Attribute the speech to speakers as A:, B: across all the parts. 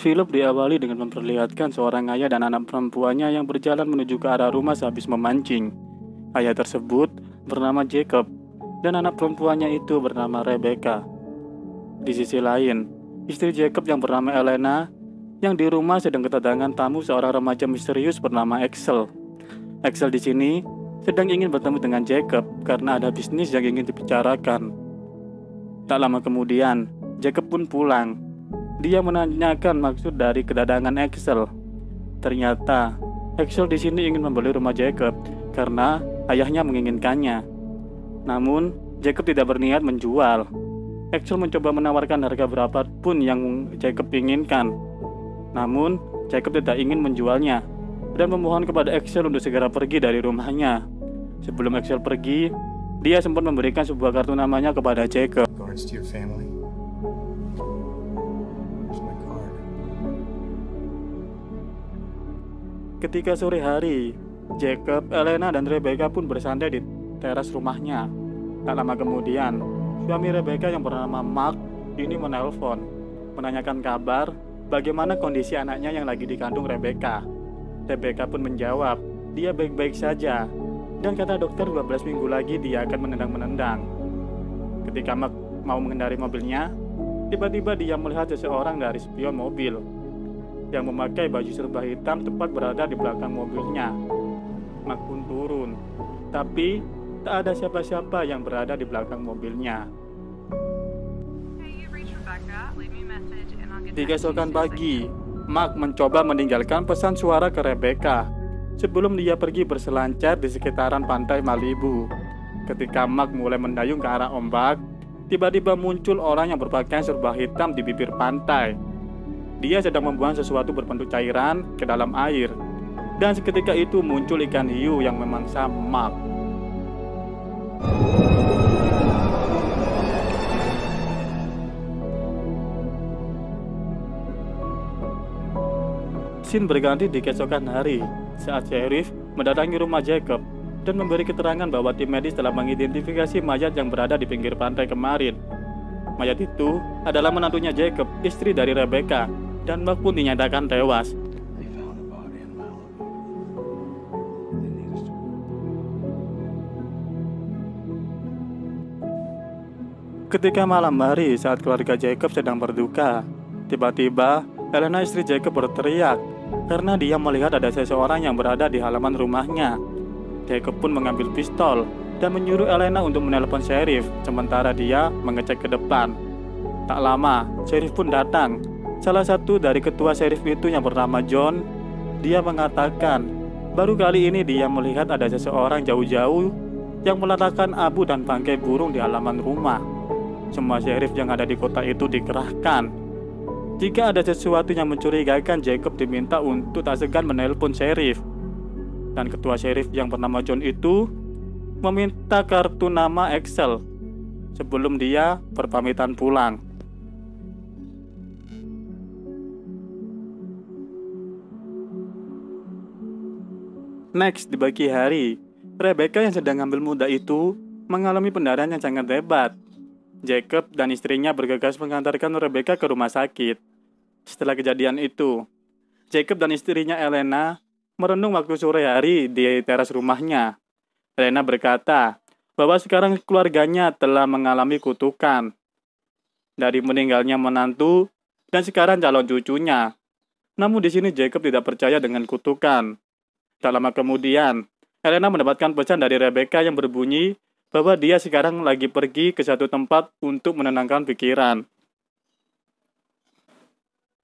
A: Film diawali dengan memperlihatkan seorang ayah dan anak perempuannya yang berjalan menuju ke arah rumah sehabis memancing. Ayah tersebut bernama Jacob dan anak perempuannya itu bernama Rebecca. Di sisi lain, istri Jacob yang bernama Elena yang di rumah sedang kedatangan tamu seorang remaja misterius bernama Axel. Axel di sini sedang ingin bertemu dengan Jacob karena ada bisnis yang ingin dibicarakan. Tak lama kemudian, Jacob pun pulang. Dia menanyakan maksud dari kedatangan Axel. Ternyata, Axel di sini ingin membeli rumah Jacob karena ayahnya menginginkannya. Namun, Jacob tidak berniat menjual. Axel mencoba menawarkan harga berapapun yang Jacob inginkan. Namun, Jacob tidak ingin menjualnya dan memohon kepada Axel untuk segera pergi dari rumahnya. Sebelum Axel pergi, dia sempat memberikan sebuah kartu namanya kepada Jacob.
B: Regards to your family. Here's my card.
A: Ketika sore hari, Jacob, Elena, dan Rebecca pun bersantai di teras rumahnya. Tak lama kemudian, suami Rebecca yang bernama Mark ini menelpon, menanyakan kabar bagaimana kondisi anaknya yang lagi dikandung Rebecca. Rebecca pun menjawab, dia baik-baik saja, dan kata dokter 12 minggu lagi dia akan menendang-menendang. Ketika Mark mau mengendari mobilnya, tiba-tiba dia melihat seseorang dari spion mobil yang memakai baju serba hitam tepat berada di belakang mobilnya. Mark pun turun, tapi tak ada siapa-siapa yang berada di belakang mobilnya. Di keesokan pagi, Mark mencoba meninggalkan pesan suara ke Rebecca sebelum dia pergi berselancar di sekitaran pantai Malibu. Ketika Mark mulai mendayung ke arah ombak, tiba-tiba muncul orang yang berpakaian serba hitam di bibir pantai. Dia sedang membuang sesuatu berbentuk cairan ke dalam air, dan seketika itu muncul ikan hiu yang memangsa Mark. Scene berganti di keesokan hari saat sheriff mendatangi rumah Jacob dan memberi keterangan bahwa tim medis telah mengidentifikasi mayat yang berada di pinggir pantai kemarin. Mayat itu adalah menantunya Jacob, istri dari Rebecca, dan Mark pun dinyatakan tewas.
B: They found a body in Malibu. They need us to go.
A: Ketika malam hari saat keluarga Jacob sedang berduka, tiba-tiba Elena istri Jacob berteriak karena dia melihat ada seseorang yang berada di halaman rumahnya. Jacob pun mengambil pistol dan menyuruh Elena untuk menelpon sheriff sementara dia mengecek ke depan. Tak lama, sheriff pun datang. Salah satu dari ketua sheriff itu yang bernama John, dia mengatakan baru kali ini dia melihat ada seseorang jauh-jauh yang meletakkan abu dan bangkai burung di halaman rumah. Semua sheriff yang ada di kota itu dikerahkan. Jika ada sesuatu yang mencurigakan, Jacob diminta untuk tak segan menelpon sheriff. Dan ketua sheriff yang bernama John itu meminta kartu nama Axel sebelum dia berpamitan pulang. Next, di pagi hari, Rebecca yang sedang ngambil muda itu mengalami pendarahan yang sangat hebat. Jacob dan istrinya bergegas mengantarkan Rebecca ke rumah sakit. Setelah kejadian itu, Jacob dan istrinya Elena merenung waktu sore hari di teras rumahnya. Elena berkata bahwa sekarang keluarganya telah mengalami kutukan dari meninggalnya menantu dan sekarang calon cucunya. Namun di sini Jacob tidak percaya dengan kutukan. Tak lama kemudian, Elena mendapatkan pesan dari Rebecca yang berbunyi bahwa dia sekarang lagi pergi ke satu tempat untuk menenangkan pikiran.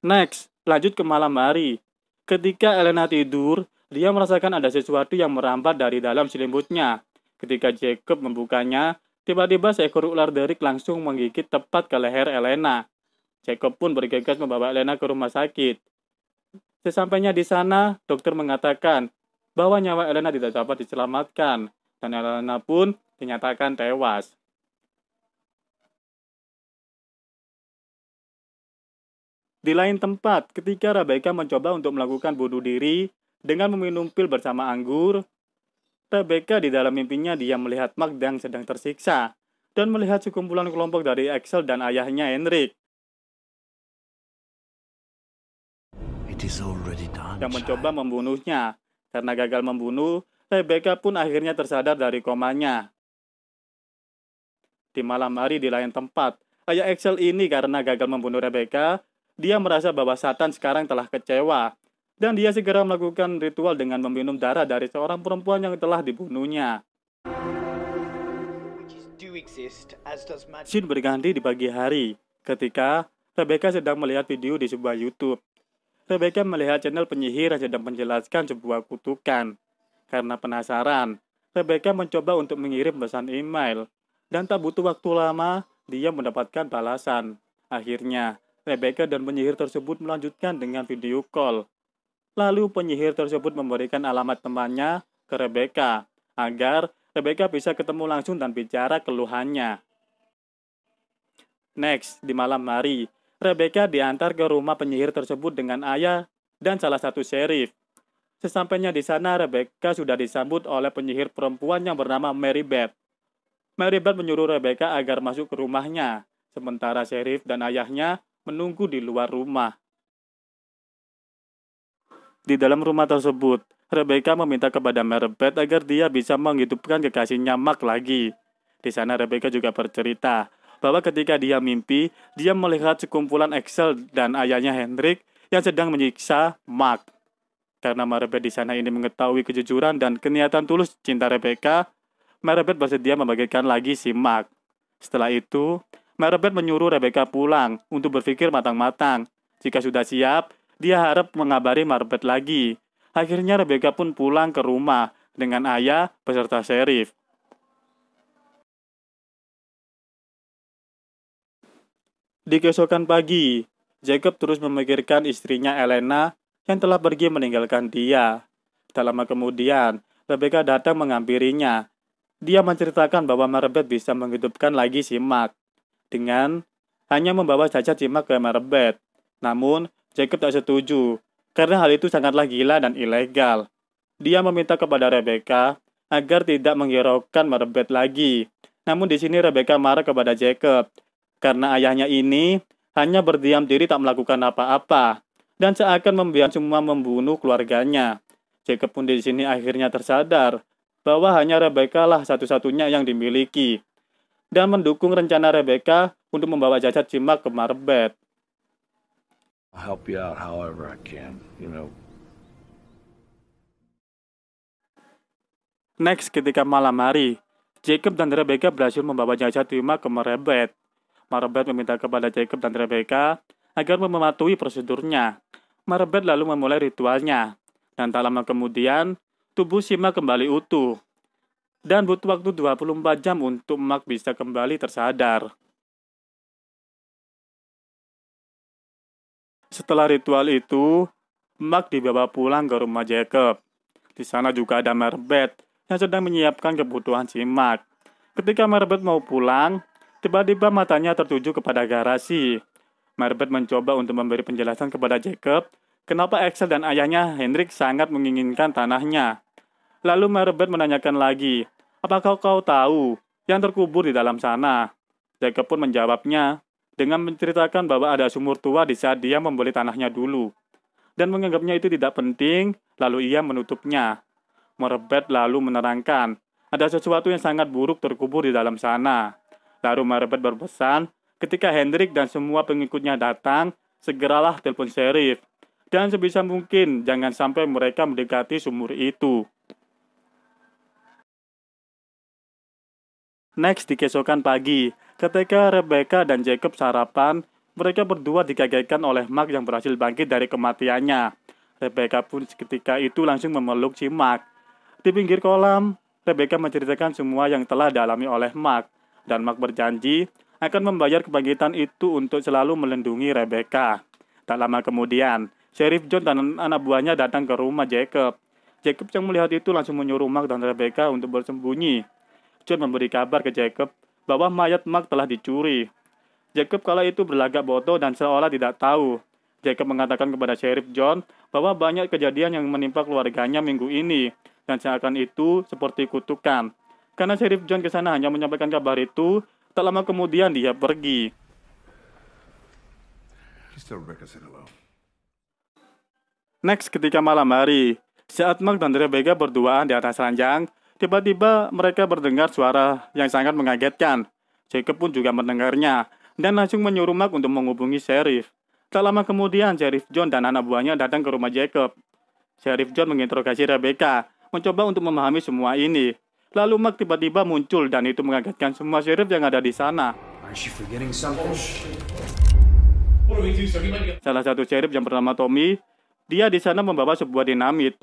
A: Next, lanjut ke malam hari. Ketika Elena tidur, dia merasakan ada sesuatu yang merambat dari dalam selimutnya. Ketika Jacob membukanya, tiba-tiba seekor ular derik langsung menggigit tepat ke leher Elena. Jacob pun bergegas membawa Elena ke rumah sakit. Sesampainya di sana, dokter mengatakan bahwa nyawa Elena tidak dapat diselamatkan, dan Elena pun dinyatakan tewas. Di lain tempat, ketika Rebecca mencoba untuk melakukan bunuh diri dengan meminum pil bersama anggur, Rebecca di dalam mimpinya dia melihat Mark yang sedang tersiksa dan melihat sekumpulan kelompok dari Axel dan ayahnya Henrik
B: It is already done,
A: yang mencoba
B: child.
A: membunuhnya. Karena gagal membunuh, Rebecca pun akhirnya tersadar dari komanya. Di malam hari di lain tempat, ayah Axel ini karena gagal membunuh Rebecca, dia merasa bahwa Satan sekarang telah kecewa. Dan dia segera melakukan ritual dengan meminum darah dari seorang perempuan yang telah dibunuhnya. Scene berganti di pagi hari, ketika Rebecca sedang melihat video di sebuah YouTube. Rebecca melihat channel penyihir yang sedang menjelaskan sebuah kutukan. Karena penasaran, Rebecca mencoba untuk mengirim pesan email. Dan tak butuh waktu lama, dia mendapatkan balasan. Akhirnya, Rebecca dan penyihir tersebut melanjutkan dengan video call. Lalu penyihir tersebut memberikan alamat temannya ke Rebecca, agar Rebecca bisa ketemu langsung dan bicara keluhannya. Next, di malam hari, Rebecca diantar ke rumah penyihir tersebut dengan ayah dan salah satu sheriff. Sesampainya di sana, Rebecca sudah disambut oleh penyihir perempuan yang bernama Mary Beth. Mary Beth menyuruh Rebecca agar masuk ke rumahnya, sementara sheriff dan ayahnya menunggu di luar rumah. Di dalam rumah tersebut, Rebecca meminta kepada Mary Beth agar dia bisa menghidupkan kekasihnya Mark lagi. Di sana Rebecca juga bercerita bahwa ketika dia mimpi, dia melihat sekumpulan Axel dan ayahnya Hendrik yang sedang menyiksa Mark. Karena Mary Beth di sana ini mengetahui kejujuran dan keniatan tulus cinta Rebecca, Mary Beth bersedia membagikan lagi si Mark. Setelah itu, Mary Beth menyuruh Rebecca pulang untuk berpikir matang-matang. Jika sudah siap, dia harap mengabari Mary Beth lagi. Akhirnya Rebecca pun pulang ke rumah dengan ayah beserta sheriff. Di keesokan pagi, Jacob terus memikirkan istrinya Elena yang telah pergi meninggalkan dia. Tak lama kemudian, Rebecca datang menghampirinya. Dia menceritakan bahwa Mary Beth bisa menghidupkan lagi si Mark dengan hanya membawa cacat si Mark ke Mary Beth. Namun, Jacob tak setuju karena hal itu sangatlah gila dan ilegal. Dia meminta kepada Rebecca agar tidak menghiraukan Mary Beth lagi. Namun di sini Rebecca marah kepada Jacob karena ayahnya ini hanya berdiam diri tak melakukan apa-apa dan seakan membiarkan semua membunuh keluarganya. Jacob pun di sini akhirnya tersadar bahwa hanya Rebecca lah satu-satunya yang dimiliki dan mendukung rencana Rebecca untuk membawa jasad Mark ke Mary Beth.
B: I'll help you out however I can,
A: Next, ketika malam hari, Jacob dan Rebecca berhasil membawa jasad Mark ke Mary Beth. Mary Beth meminta kepada Jacob dan Rebecca agar mematuhi prosedurnya. Mary Beth lalu memulai ritualnya, dan tak lama kemudian, tubuh Mark kembali utuh. Dan butuh waktu 24 jam untuk Mark bisa kembali tersadar. Setelah ritual itu, Mark dibawa pulang ke rumah Jacob. Di sana juga ada Mary Beth yang sedang menyiapkan kebutuhan Mark. Ketika Mary Beth mau pulang, tiba-tiba matanya tertuju kepada garasi. Mary Beth mencoba untuk memberi penjelasan kepada Jacob kenapa Axel dan ayahnya Hendrik sangat menginginkan tanahnya. Lalu Mary Beth menanyakan lagi, apakah kau tahu yang terkubur di dalam sana? Jacob pun menjawabnya dengan menceritakan bahwa ada sumur tua di saat dia membeli tanahnya dulu. Dan menganggapnya itu tidak penting, lalu ia menutupnya. Mary Beth lalu menerangkan, ada sesuatu yang sangat buruk terkubur di dalam sana. Lalu Mary Beth berpesan, ketika Hendrik dan semua pengikutnya datang, segeralah telepon sheriff. Dan sebisa mungkin, jangan sampai mereka mendekati sumur itu. Next, di keesokan pagi, ketika Rebecca dan Jacob sarapan, mereka berdua dikagetkan oleh Mark yang berhasil bangkit dari kematiannya. Rebecca pun ketika itu langsung memeluk si Mark. Di pinggir kolam, Rebecca menceritakan semua yang telah dialami oleh Mark. Dan Mark berjanji akan membayar kebangkitan itu untuk selalu melindungi Rebecca. Tak lama kemudian, Sheriff John dan anak buahnya datang ke rumah Jacob. Jacob yang melihat itu langsung menyuruh Mark dan Rebecca untuk bersembunyi. John memberi kabar ke Jacob bahwa mayat Mark telah dicuri. Jacob kala itu berlagak bodoh dan seolah tidak tahu. Jacob mengatakan kepada Sheriff John bahwa banyak kejadian yang menimpa keluarganya minggu ini, dan seakan itu seperti kutukan. Karena Sheriff John ke sana hanya menyampaikan kabar itu, tak lama kemudian dia pergi.
B: Just tell Rebecca I said hello.
A: Next, ketika malam hari, saat Mark dan Rebecca berduaan di atas ranjang, tiba-tiba mereka mendengar suara yang sangat mengagetkan. Jacob pun juga mendengarnya, dan langsung menyuruh Mark untuk menghubungi Sheriff. Tak lama kemudian, Sheriff John dan anak buahnya datang ke rumah Jacob. Sheriff John menginterogasi Rebecca, mencoba untuk memahami semua ini. Lalu Mark tiba-tiba muncul, dan itu mengagetkan semua sheriff yang ada di sana.
B: Aren't you forgetting something?
A: Salah satu sheriff yang bernama Tommy, dia di sana membawa sebuah dinamit.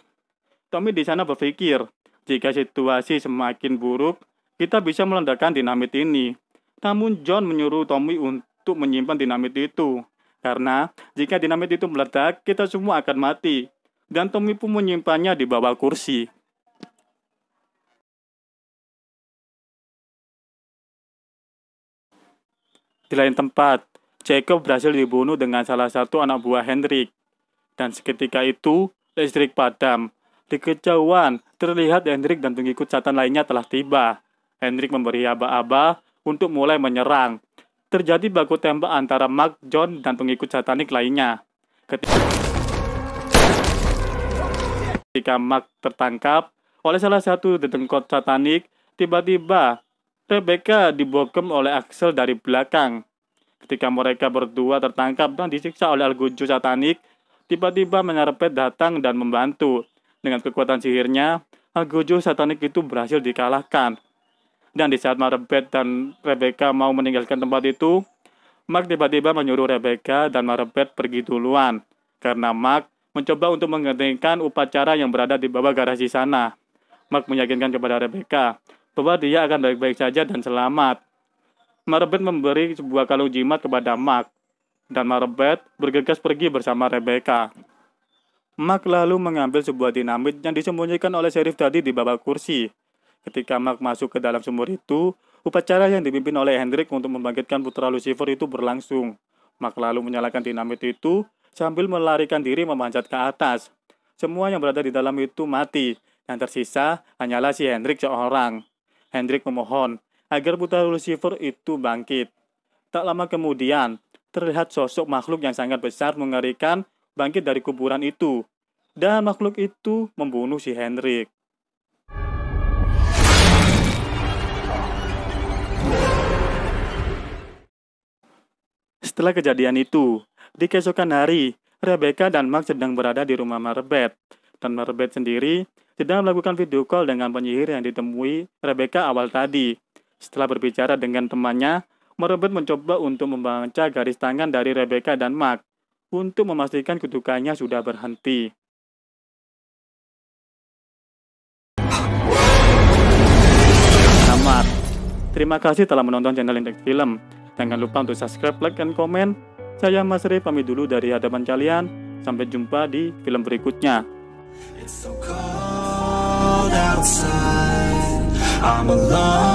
A: Tommy di sana berpikir, jika situasi semakin buruk, kita bisa meledakkan dinamit ini. Namun John menyuruh Tommy untuk menyimpan dinamit itu. Karena jika dinamit itu meledak, kita semua akan mati. Dan Tommy pun menyimpannya di bawah kursi. Di lain tempat, Jacob berhasil dibunuh dengan salah satu anak buah Hendrik. Dan seketika itu, listrik padam. Di kejauhan, terlihat Hendrik dan pengikut setan lainnya telah tiba. Hendrik memberi aba-aba untuk mulai menyerang. Terjadi baku tembak antara Mark, John, dan pengikut satanik lainnya. Ketika Mark tertangkap oleh salah satu dedengkot satanik, tiba-tiba Rebecca dibokem oleh Axel dari belakang. Ketika mereka berdua tertangkap dan disiksa oleh Al-Gojo satanik, tiba-tiba Menyarepet datang dan membantu. Dengan kekuatan sihirnya, Al-Gojo satanik itu berhasil dikalahkan. Dan di saat Menyarepet dan Rebecca mau meninggalkan tempat itu, Mark tiba-tiba menyuruh Rebecca dan Menyarepet pergi duluan. Karena Mark mencoba untuk menghentikan upacara yang berada di bawah garasi sana. Mark meyakinkan kepada Rebecca bahwa dia akan baik-baik saja dan selamat. Menyarepet memberi sebuah kalung jimat kepada Mark. Dan Menyarepet bergegas pergi bersama Rebecca. Mark lalu mengambil sebuah dinamit yang disembunyikan oleh sheriff tadi di bawah kursi. Ketika Mark masuk ke dalam sumur itu, upacara yang dipimpin oleh Hendrik untuk membangkitkan putra Lucifer itu berlangsung. Mark lalu menyalakan dinamit itu sambil melarikan diri memanjat ke atas. Semua yang berada di dalam itu mati. Yang tersisa hanyalah si Hendrik seorang. Hendrik memohon agar putra Lucifer itu bangkit. Tak lama kemudian, terlihat sosok makhluk yang sangat besar mengerikan bangkit dari kuburan itu. Dan makhluk itu membunuh si Hendrik. Setelah kejadian itu, di keesokan hari, Rebecca dan Mark sedang berada di rumah Menyarepet. Dan Menyarepet sendiri sedang melakukan video call dengan penyihir yang ditemui Rebecca awal tadi. Setelah berbicara dengan temannya, Menyarepet mencoba untuk membaca garis tangan dari Rebecca dan Mark untuk memastikan kutukannya sudah berhenti. Selamat. Terima kasih telah menonton channel Indeks Film. Jangan lupa untuk subscribe, like, dan komen. Saya Mas Ray pamit dulu dari hadapan kalian. Sampai jumpa di film berikutnya.
C: It's so cold outside. I'm alone.